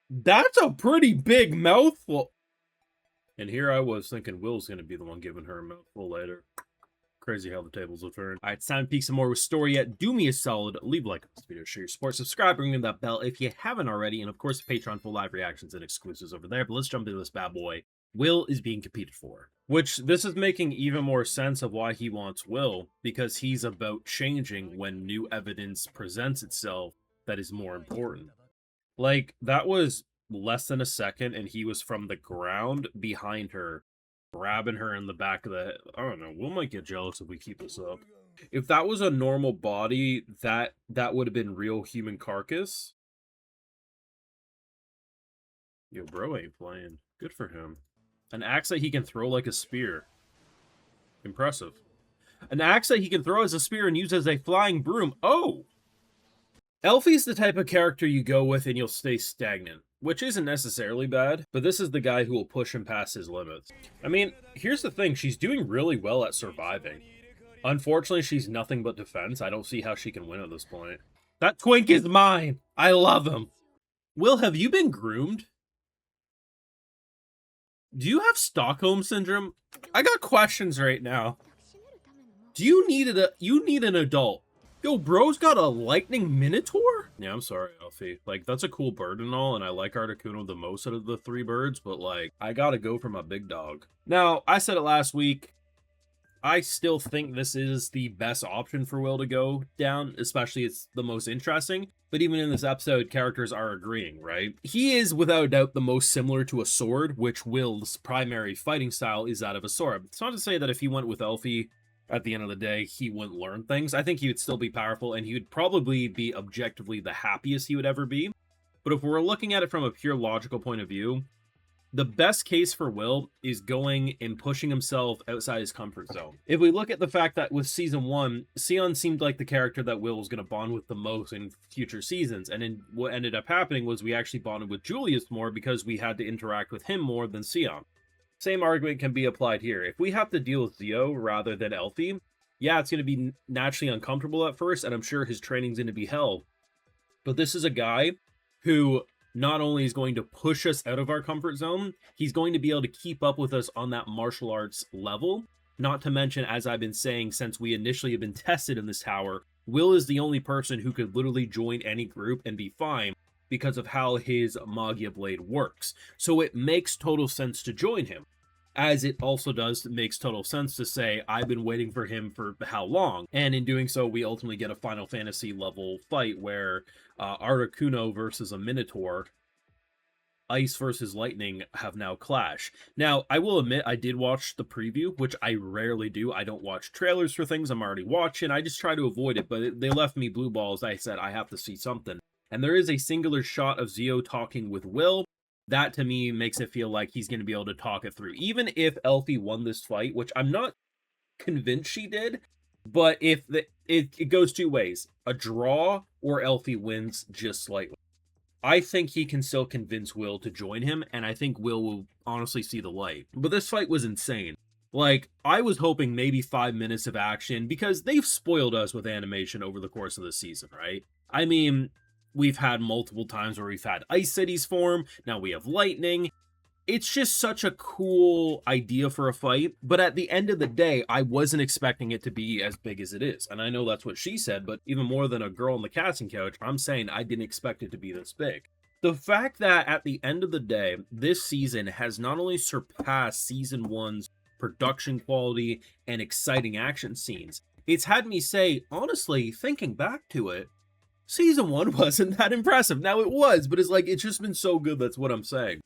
That's a pretty big mouthful. And here I was thinking Will's going to be the one giving her a mouthful later. Crazy how the tables will turn. Alright, it's time to peek some more Wistoria. Do me a solid, leave a like on this video, share your support, subscribe, ring that bell if you haven't already, and of course Patreon for live reactions and exclusives over there. But let's jump into this bad boy. Will is being competed for. Which, this is making even more sense of why he wants Will, because he's about changing when new evidence presents itself that is more important. Like, that was less than a second, and he was from the ground behind her, grabbing her in the back of the head. I don't know, Will might get jealous if we keep this up. If that was a normal body, that would have been real human carcass. Yo, bro ain't playing. Good for him. An axe that he can throw like a spear. Impressive. An axe that he can throw as a spear and use as a flying broom. Oh! Elfie's the type of character you go with and you'll stay stagnant, which isn't necessarily bad, but this is the guy who will push him past his limits. I mean, here's the thing, she's doing really well at surviving. Unfortunately, she's nothing but defense. I don't see how she can win at this point. That twink is mine! I love him! Will, have you been groomed? Do you have Stockholm Syndrome? I got questions right now. Do you need you need an adult? Yo, bro's got a lightning minotaur? Yeah, I'm sorry, Elfie. Like, that's a cool bird and all, and I like Articuno the most out of the three birds, but, like, I gotta go for my big dog. Now, I said it last week, I still think this is the best option for Will to go down, especially it's the most interesting, but even in this episode, characters are agreeing, right? He is, without a doubt, the most similar to a sword, which Will's primary fighting style is that of a sword. It's not to say that if he went with Elfie, at the end of the day, he wouldn't learn things. I think he would still be powerful, and he would probably be objectively the happiest he would ever be. But if we're looking at it from a pure logical point of view, the best case for Will is going and pushing himself outside his comfort zone. If we look at the fact that with Season 1, Sion seemed like the character that Will was going to bond with the most in future seasons, and what ended up happening was we actually bonded with Julius more because we had to interact with him more than Sion. Same argument can be applied here. If we have to deal with ZEO rather than Elfie, yeah, it's going to be naturally uncomfortable at first, and I'm sure his training's going to be hell. But this is a guy who not only is going to push us out of our comfort zone, he's going to be able to keep up with us on that martial arts level. Not to mention, as I've been saying since we initially have been tested in this tower, Will is the only person who could literally join any group and be fine, because of how his Magia Blade works. So it makes total sense to join him. As it also makes total sense to say, I've been waiting for him for how long? And in doing so, we ultimately get a Final Fantasy level fight where Articuno versus a Minotaur, Ice versus Lightning have now clashed. Now, I will admit, I did watch the preview, which I rarely do. I don't watch trailers for things I'm already watching. I just try to avoid it, but they left me blue balls. I said, I have to see something. And there is a singular shot of ZEO talking with Will. That, to me, makes it feel like he's going to be able to talk it through. Even if Elfie won this fight, which I'm not convinced she did, but if it goes two ways. A draw or Elfie wins just slightly. I think he can still convince Will to join him, and I think Will will honestly see the light. But this fight was insane. Like, I was hoping maybe 5 minutes of action, because they've spoiled us with animation over the course of the season, right? I mean, we've had multiple times where we've had Ice Cities form, now we have Lightning. It's just such a cool idea for a fight, but at the end of the day, I wasn't expecting it to be as big as it is. And I know that's what she said, but even more than a girl on the casting couch, I'm saying I didn't expect it to be this big. The fact that at the end of the day, this season has not only surpassed Season 1's production quality and exciting action scenes, it's had me say, honestly, thinking back to it, Season 1 wasn't that impressive. Now it was, but it's just been so good, that's what I'm saying.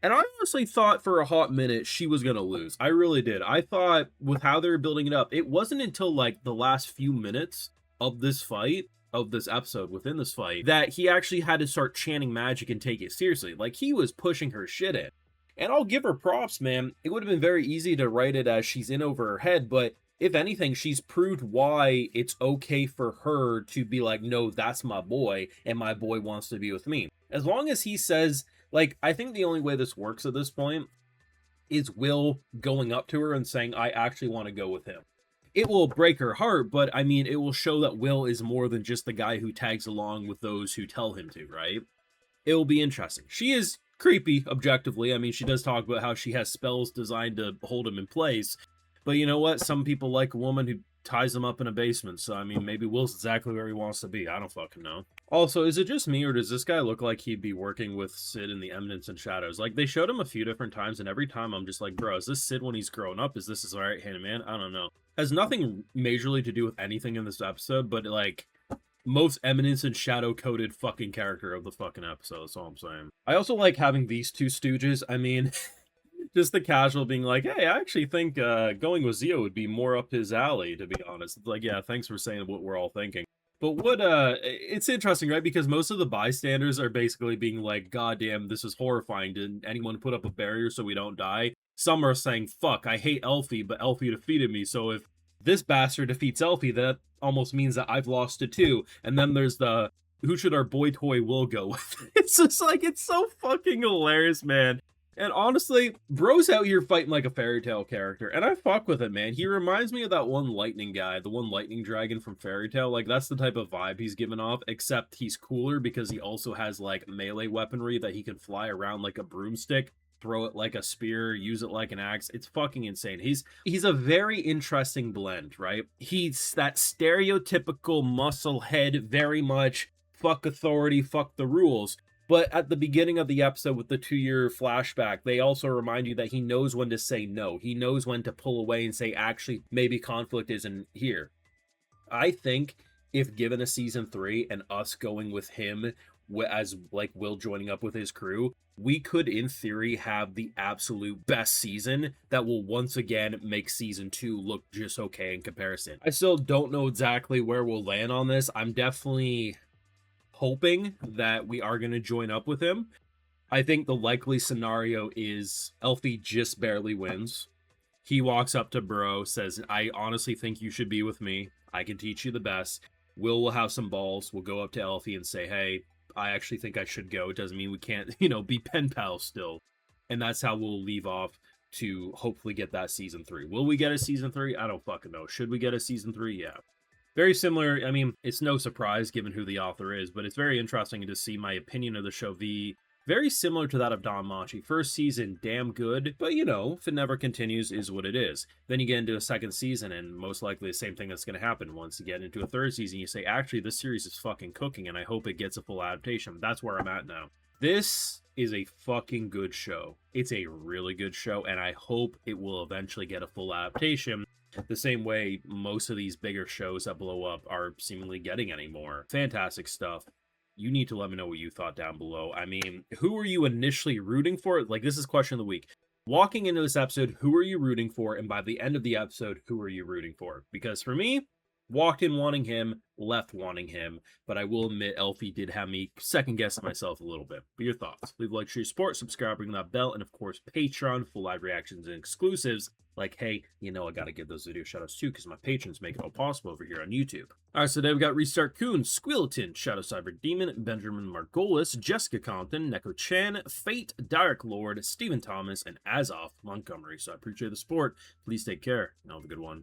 And I honestly thought for a hot minute she was going to lose. I really did. I thought with how they were building it up, it wasn't until like the last few minutes of this fight, of this episode within this fight, that he actually had to start chanting magic and take it seriously. Like, he was pushing her shit in. And I'll give her props, man. It would have been very easy to write it as she's in over her head, but if anything, she's proved why it's okay for her to be like, no, that's my boy, and my boy wants to be with me. As long as he says, like, I think the only way this works at this point is Will going up to her and saying, I actually want to go with him. It will break her heart, but I mean, it will show that Will is more than just the guy who tags along with those who tell him to, right? It will be interesting. She is creepy, objectively. I mean, she does talk about how she has spells designed to hold him in place. But you know what? Some people like a woman who ties them up in a basement. So, I mean, maybe Will's exactly where he wants to be. I don't fucking know. Also, is it just me, or does this guy look like he'd be working with Sid in the Ememence and Shadows? Like, they showed him a few different times, and every time I'm just like, bro, is this Sid when he's grown up? Is this his right-handed man? I don't know. Has nothing majorly to do with anything in this episode, but, like, most Eminence and shadow-coded fucking character of the fucking episode. That's all I'm saying. I also like having these two stooges. I mean... just the casual being like, hey, I actually think going with ZEO would be more up his alley, to be honest. It's like, yeah, thanks for saying what we're all thinking. But what, it's interesting, right? Because most of the bystanders are basically being like, God damn, this is horrifying. Did anyone put up a barrier so we don't die? Some are saying, fuck, I hate Elfie, but Elfie defeated me. So if this bastard defeats Elfie, that almost means that I've lost it too. And then there's the, who should our boy toy Will go with? It's just like, it's so fucking hilarious, man. And honestly, bro's out here fighting like a fairy tale character, and I fuck with it, man. He reminds me of that one lightning guy, the one lightning dragon from Fairy Tail. Like, that's the type of vibe he's giving off, except he's cooler because he also has, like, melee weaponry that he can fly around like a broomstick, throw it like a spear, use it like an axe. It's fucking insane. He's a very interesting blend, right? He's that stereotypical muscle head, very much fuck authority, fuck the rules. But at the beginning of the episode with the 2-year flashback, they also remind you that he knows when to say no. He knows when to pull away and say, actually, maybe conflict isn't here. I think if given a season 3 and us going with him as like Will joining up with his crew, we could in theory have the absolute best season that will once again make season 2 look just okay in comparison. I still don't know exactly where we'll land on this. I'm definitely hoping that we are going to join up with him. I think the likely scenario is Elfie just barely wins. He walks up to Bro, says, I honestly think you should be with me. I can teach you the best. Will have some balls. We'll go up to Elfie and say, hey, I actually think I should go. It doesn't mean we can't, be pen pals still. And that's how we'll leave off to hopefully get that season 3. Will we get a season 3? I don't fucking know. Should we get a season 3? Yeah. Very similar. I mean, it's no surprise given who the author is, but it's very interesting to see my opinion of the show be very similar to that of Don Machi. First season, damn good, but if it never continues, is what it is. Then you get into a second season, and most likely the same thing that's going to happen. Once you get into a third season, you say, actually, this series is fucking cooking, and I hope it gets a full adaptation. That's where I'm at now. This is a fucking good show. It's a really good show, and I hope it will eventually get a full adaptation. The same way most of these bigger shows that blow up are seemingly getting anymore. Fantastic stuff. You need to let me know what you thought down below. I mean, who were you initially rooting for? Like, this is question of the week. Walking into this episode, who are you rooting for? And by the end of the episode, who are you rooting for? Because for me, walked in wanting him, left wanting him, but I will admit Elfie did have me second-guessing myself a little bit. But your thoughts? Leave a like, share, support, subscribe, ring that bell, and of course, Patreon for live reactions and exclusives. Like, hey, I gotta give those video shoutouts too, because my patrons make it all possible over here on YouTube. Alright, so today we got Restart Coon, Squilton, Shadow Cyber Demon, Benjamin Margolis, Jessica Compton, Neko Chan, Fate, Direct Lord, Stephen Thomas, and Azoff Montgomery. So I appreciate the support. Please take care, and have a good one.